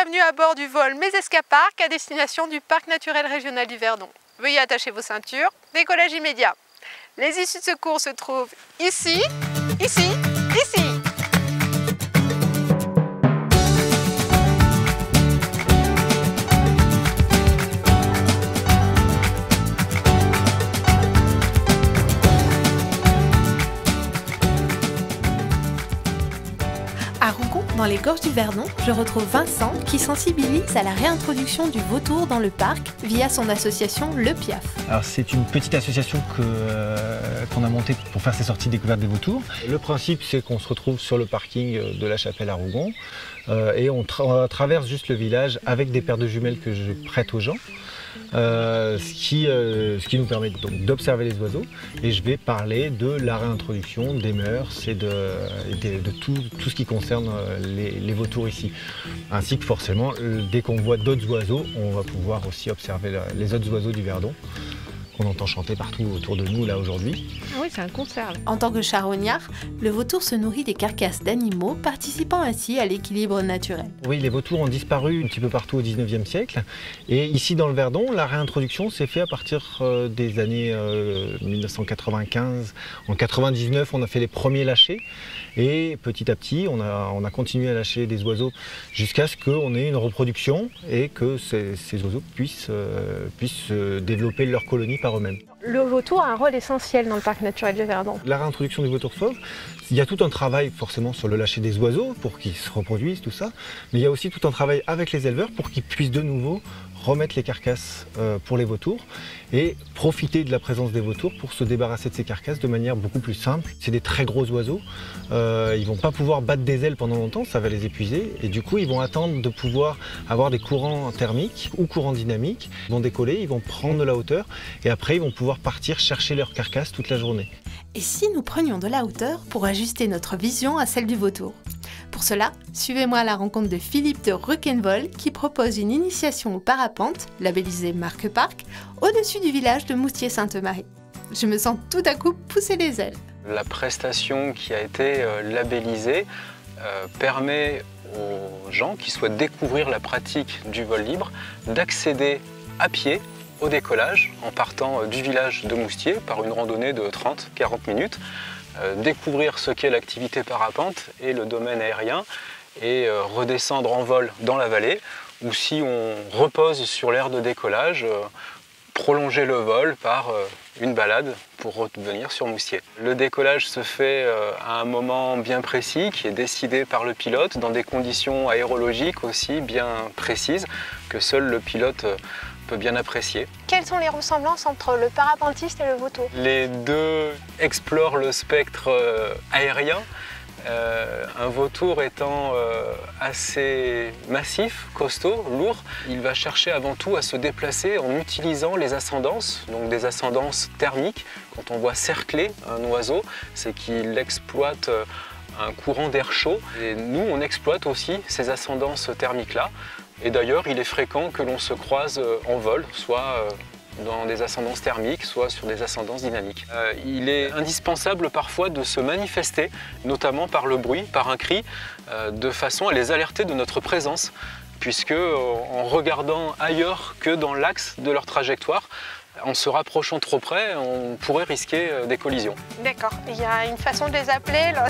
bienvenue à bord du vol Mes Escaparcs à destination du Parc naturel régional du Verdon. Veuillez attacher vos ceintures, décollage immédiat. Les issues de secours se trouvent ici, ici, ici. À Rougon, dans les gorges du Verdon, je retrouve Vincent qui sensibilise à la réintroduction du vautour dans le parc via son association Le Piaf. Alors c'est une petite association qu'on a montée pour faire ces sorties découvertes des vautours. Le principe c'est qu'on se retrouve sur le parking de la Chapelle à Rougon et on traverse juste le village avec des paires de jumelles que je prête aux gens. Ce qui nous permet donc d'observer les oiseaux, et je vais parler de la réintroduction des mœurs et de tout ce qui concerne les vautours ici. Ainsi que forcément, dès qu'on voit d'autres oiseaux, on va pouvoir aussi observer les autres oiseaux du Verdon qu'on entend chanter partout autour de nous là aujourd'hui. Ah oui, c'est un concert. Là. En tant que charognard, le vautour se nourrit des carcasses d'animaux, participant ainsi à l'équilibre naturel. Oui, les vautours ont disparu un petit peu partout au 19e siècle. Et ici dans le Verdon, la réintroduction s'est faite à partir des années 1995. En 99, on a fait les premiers lâchers. Et petit à petit, on a continué à lâcher des oiseaux jusqu'à ce qu'on ait une reproduction et que ces oiseaux puissent développer leur colonie par eux-mêmes. Le vautour a un rôle essentiel dans le parc naturel du Verdon. La réintroduction du vautour fauve, il y a tout un travail forcément sur le lâcher des oiseaux pour qu'ils se reproduisent, tout ça. Mais il y a aussi tout un travail avec les éleveurs pour qu'ils puissent de nouveau remettre les carcasses pour les vautours et profiter de la présence des vautours pour se débarrasser de ces carcasses de manière beaucoup plus simple. C'est des très gros oiseaux, ils ne vont pas pouvoir battre des ailes pendant longtemps, ça va les épuiser et du coup ils vont attendre de pouvoir avoir des courants thermiques ou courants dynamiques. Ils vont décoller, ils vont prendre de la hauteur et après ils vont pouvoir partir chercher leurs carcasses toute la journée. Et si nous prenions de la hauteur pour ajuster notre vision à celle du vautour? Pour cela, suivez-moi à la rencontre de Philippe de Rock'n'Vol qui propose une initiation au parapente, labellisée Marque Parc, au-dessus du village de Moustier-Sainte-Marie. Je me sens tout à coup pousser les ailes. La prestation qui a été labellisée permet aux gens qui souhaitent découvrir la pratique du vol libre d'accéder à pied au décollage en partant du village de Moustier par une randonnée de 30-40 minutes. Découvrir ce qu'est l'activité parapente et le domaine aérien et redescendre en vol dans la vallée ou si on repose sur l'aire de décollage, prolonger le vol par une balade pour revenir sur Moustier. Le décollage se fait à un moment bien précis qui est décidé par le pilote dans des conditions aérologiques aussi bien précises que seul le pilote peut bien apprécier. Quelles sont les ressemblances entre le parapentiste et le vautour? Les deux explorent le spectre aérien, un vautour étant assez massif, costaud, lourd. Il va chercher avant tout à se déplacer en utilisant les ascendances, donc des ascendances thermiques. Quand on voit cercler un oiseau, c'est qu'il exploite un courant d'air chaud. Et nous, on exploite aussi ces ascendances thermiques-là. Et d'ailleurs, il est fréquent que l'on se croise en vol, soit dans des ascendances thermiques, soit sur des ascendances dynamiques. Il est indispensable parfois de se manifester, notamment par le bruit, par un cri, de façon à les alerter de notre présence, puisque en regardant ailleurs que dans l'axe de leur trajectoire, en se rapprochant trop près, on pourrait risquer des collisions. D'accord, il y a une façon de les appeler là.